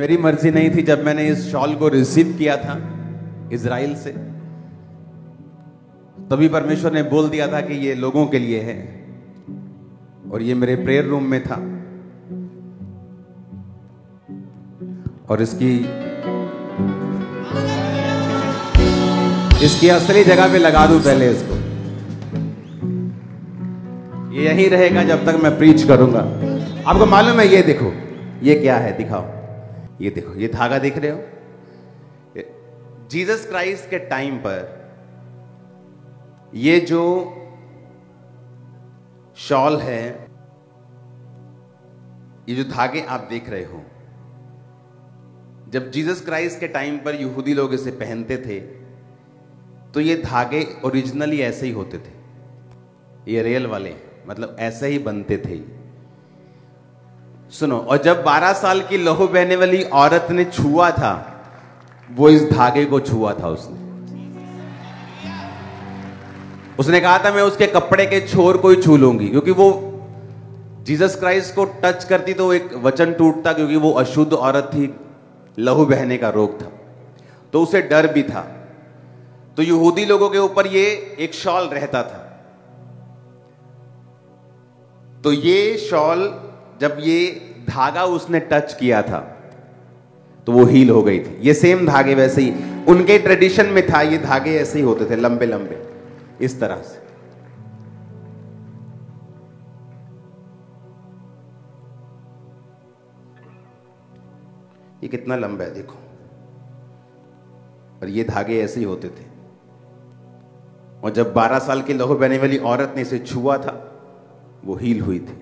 मेरी मर्जी नहीं थी। जब मैंने इस शॉल को रिसीव किया था इजराइल से, तभी परमेश्वर ने बोल दिया था कि ये लोगों के लिए है, और ये मेरे प्रेयर रूम में था। और इसकी असली जगह पे लगा दूं पहले इसको। ये यहीं रहेगा जब तक मैं प्रीच करूंगा। आपको मालूम है, ये देखो ये क्या है, दिखाओ। ये देखो, ये धागा दिख रहे हो? जीसस क्राइस्ट के टाइम पर ये जो शॉल है, ये जो धागे आप देख रहे हो, जब जीसस क्राइस्ट के टाइम पर यहूदी लोग इसे पहनते थे तो ये धागे ओरिजिनली ऐसे ही होते थे, ये रियल वाले, मतलब ऐसे ही बनते थे। सुनो, और जब 12 साल की लहू बहने वाली औरत ने छुआ था, वो इस धागे को छुआ था। उसने कहा था मैं उसके कपड़े के छोर को ही छू लूंगी, क्योंकि वो जीसस क्राइस्ट को टच करती तो एक वचन टूटता, क्योंकि वो अशुद्ध औरत थी, लहू बहने का रोग था, तो उसे डर भी था। तो यहूदी लोगों के ऊपर ये एक शॉल रहता था। तो ये शॉल, जब ये धागा उसने टच किया था तो वो हील हो गई थी। ये सेम धागे वैसे ही उनके ट्रेडिशन में था, ये धागे ऐसे ही होते थे, लंबे लंबे इस तरह से। ये कितना लंबा है देखो, और ये धागे ऐसे ही होते थे। और जब 12 साल की लहू बहने वाली औरत ने इसे छुआ था, वो हील हुई थी।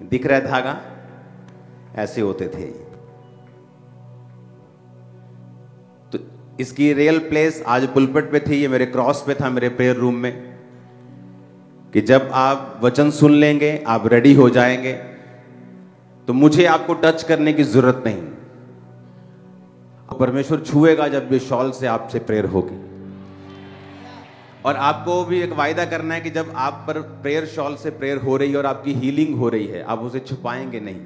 दिख रहा है धागा? ऐसे होते थे। तो इसकी रियल प्लेस आज पुलपिट पे थी, ये मेरे क्रॉस पे था, मेरे प्रेयर रूम में, कि जब आप वचन सुन लेंगे, आप रेडी हो जाएंगे, तो मुझे आपको टच करने की जरूरत नहीं। परमेश्वर छुएगा जब ये शॉल से आपसे प्रेयर होगी। और आपको भी एक वायदा करना है कि जब आप पर प्रेयर शॉल से प्रेयर हो रही है और आपकी हीलिंग हो रही है, आप उसे छुपाएंगे नहीं।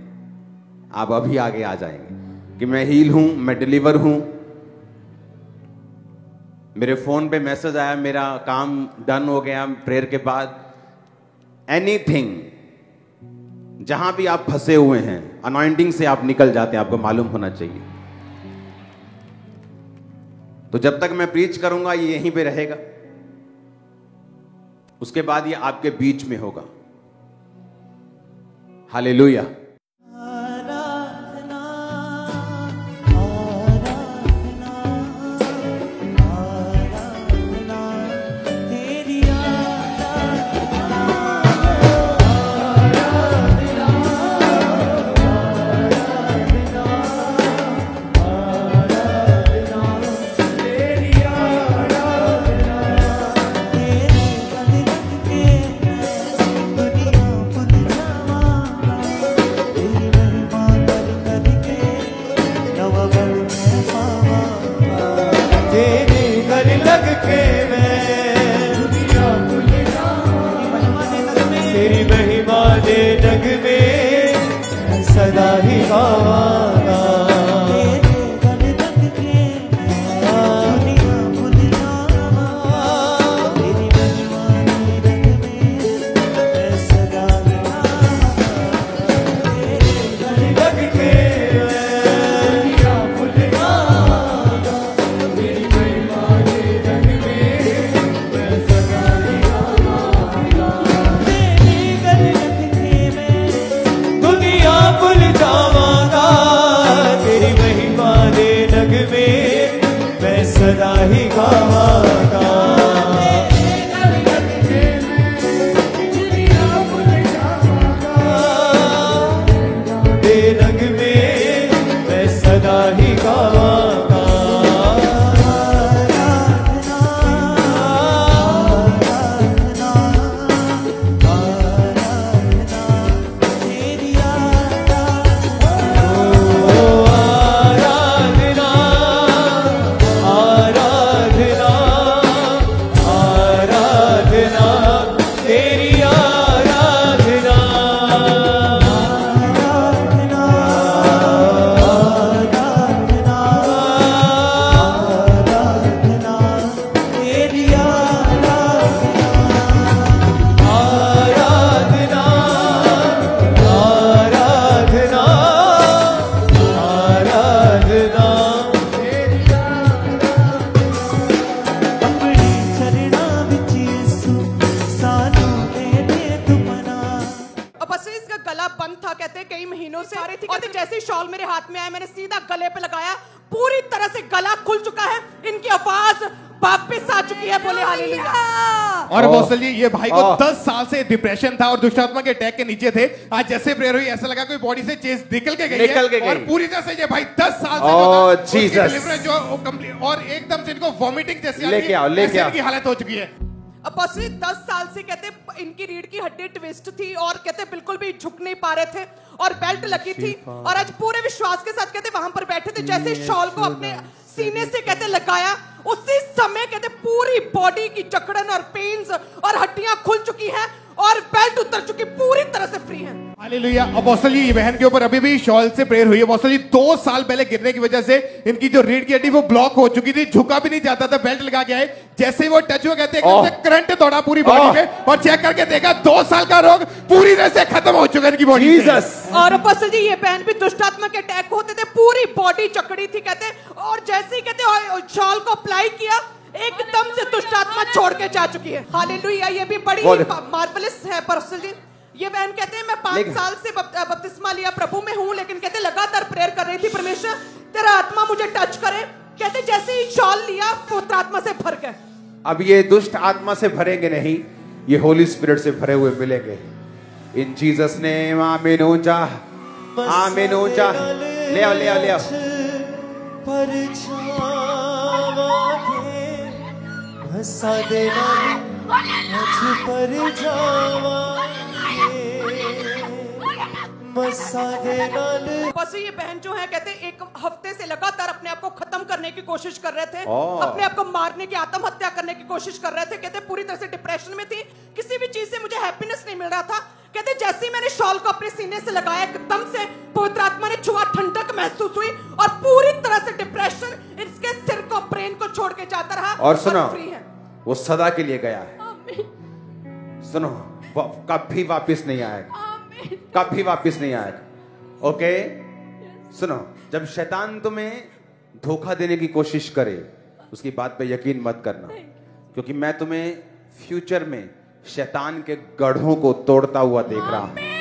आप अभी आगे आ जाएंगे कि मैं हील हूं, मैं डिलीवर हूं, मेरे फोन पे मैसेज आया, मेरा काम डन हो गया प्रेयर के बाद। एनीथिंग, जहां भी आप फंसे हुए हैं, अनॉइंटिंग से आप निकल जाते हैं, आपको मालूम होना चाहिए। तो जब तक मैं प्रीच करूंगा ये यहीं पे रहेगा, उसके बाद ये आपके बीच में होगा। हालेलुया। तेरी आराधना गले पे लगाया, पूरी तरह से गला खुल चुका है, इनकी आवाज वापस आ चुकी है। बोले हालेलुया। और अपोस्टल जी, ये भाई को 10 साल से डिप्रेशन था और दुष्ट आत्मा के अटैक के नीचे थे। आज जैसे प्रेयर हुई ऐसा लगा कोई बॉडी से चेस निकल के गई है और पूरी तरह से ये भाई 10 साल से जो कंप्लीट और एकदम से इनको वॉमिटिंग जैसी इनकी हालत हो चुकी है। अपोस्टल 10 साल से कहते इनकी रीढ़ की हड्डी ट्विस्ट थी और कहते बिल्कुल भी झुक नहीं पा रहे थे और बेल्ट लगी थी और आज पूरे विश्वास के साथ कहते वहां पर बैठे थे, जैसे शॉल को अपने सीने से कहते लगाया, उसी समय कहते पूरी बॉडी की जकड़न और पेन्स और हड्डियां खुल चुकी हैं और बेल्ट उतर चुकी, पूरी तरह से फ्री है। हालेलुया। अपोस्टल जी, बहन के ऊपर अभी भी शॉल से प्रेयर हुई है। अपोस्टल जी, 2 साल पहले गिरने की वजह से इनकी जो रीढ़ की हड्डी वो ब्लॉक हो चुकी थी, झुका भी नहीं जाता था, बेल्ट लगा के आए, जैसे वो टच हुआ कहते हैं करंट दौड़ा पूरी बॉडी पे और चेक करके देखा 2 साल का रोग पूरी तरह से खत्म हो चुका है इनकी बॉडी से। और अपोस्टल जी, ये बहन भी दुष्ट आत्मा के अटैक होते थे, पूरी बॉडी जकड़ी थी कहते, और जैसे ही कहते शॉल को अप्लाई किया एकदम से दुष्ट आत्मा छोड़ के जा चुकी है। हालेलुया। ये भी बड़ी मार्वलस है अपोस्टल जी। ये बहन कहते हैं मैं 5 साल से बपतिस्मा लिया, प्रभु में हूं, लेकिन कहते लगातार प्रेयर कर रही थी, परमेश्वर तेरा आत्मा मुझे टच करे। कहते जैसे ही शॉल लिया पवित्र आत्मा से भर गए। अब ये दुष्ट आत्मा से भरेंगे नहीं, ये होली स्पिरिट से भरे हुए मिलेंगे। इन जीसस नेम आमीन। ऊंचा आमीन, ऊंचा ले आओ ले आओ ले आओ। बस ये बहन जो है कहते 1 हफ्ते से लगातार अपने आप को खत्म करने की कोशिश कर रहे थे, अपने आप को मारने की, आत्महत्या करने की कोशिश कर रहे थे। कहते पूरी तरह से डिप्रेशन में थी, किसी भी चीज से मुझे हैप्पीनेस नहीं मिल रहा था। कहते जैसे ही मैंने शॉल को अपने सीने से लगाया एकदम से पवित्र आत्मा ने छुआ, ठंडक महसूस हुई और पूरी तरह से डिप्रेशन इसके सिर को, ब्रेन को छोड़ के जाता रहा। और सुनो, वो सदा के लिए गया है। सुनो, कभी वापिस नहीं आएगा, कभी वापिस नहीं आएगा। ओके, सुनो, जब शैतान तुम्हें धोखा देने की कोशिश करे उसकी बात पे यकीन मत करना, क्योंकि मैं तुम्हें फ्यूचर में शैतान के गढ़ों को तोड़ता हुआ देख रहा हूं।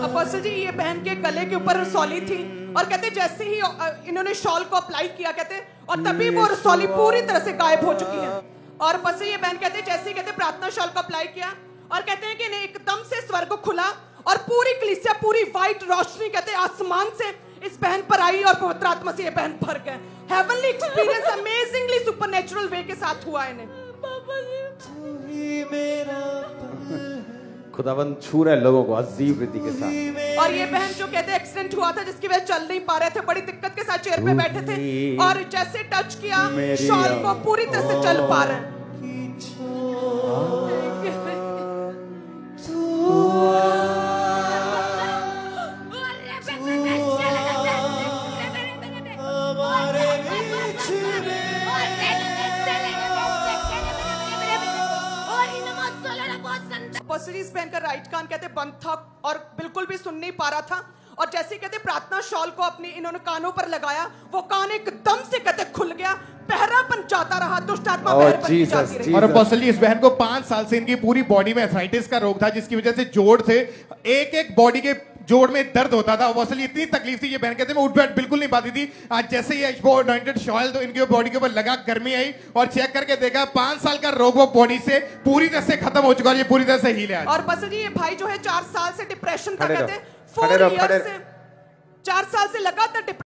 अपोस्टल जी, ये बहन के गले के ऊपर रसौली थी और कहते जैसे ही इन्होंने शॉल को अप्लाई किया कहते, और तभी वो रसौली पूरी तरह से गायब हो चुकी है। और बस ये बहन कहते जैसे ही कहते प्रार्थना शॉल को अप्लाई किया और कहते हैं कि एकदम से स्वर्ग खुला और पूरी कलीसिया, पूरी व्हाइट रोशनी कहते आसमान से इस बहन पर आई और पवित्र आत्मा से ये बहन भर गए। हेवनली एक्सपीरियंस अमेजिंगली सुपरनेचुरल वे के साथ हुआ इन्हें। खुदावंद छू रहा है लोगों को अजीब रीति के साथ। और ये बहन जो कहते एक्सीडेंट हुआ था जिसकी वजह चल नहीं पा रहे थे, बड़ी दिक्कत के साथ चेयर पे बैठे थे और जैसे टच किया शॉल को पूरी तरह से चल पा रहे हैं। इस बहन का राइट कान कहते बंद था और बिल्कुल भी सुन नहीं पा रहा था, और जैसे कहते प्रार्थना शॉल को अपनी इन्होंने कानों पर लगाया, वो कान एकदम से कहते खुल गया, पहरापन जाता रहा, दुष्ट आत्मा पहरापन जाती रही। और अपोस्टल जी, इस बहन को 5 साल से इनकी पूरी बॉडी में एथराइटिस का रोग था, जिसकी वजह से जोड़ थे, एक बॉडी के जोड़ में दर्द होता था। अपोस्टल जी, इतनी तकलीफ थी, ये बहन कहते मैं उठ बैठ बिल्कुल नहीं पाती थी। आज जैसे ये अनॉइंटेड शॉल तो इनके बॉडी के ऊपर लगा, गर्मी आई और चेक करके देखा 5 साल का रोग वो बॉडी से पूरी तरह से खत्म हो चुका है, ये पूरी तरह से हील है। और बस जी, ये भाई जो है 4 साल से डिप्रेशन था, कहते 4 साल से लगातार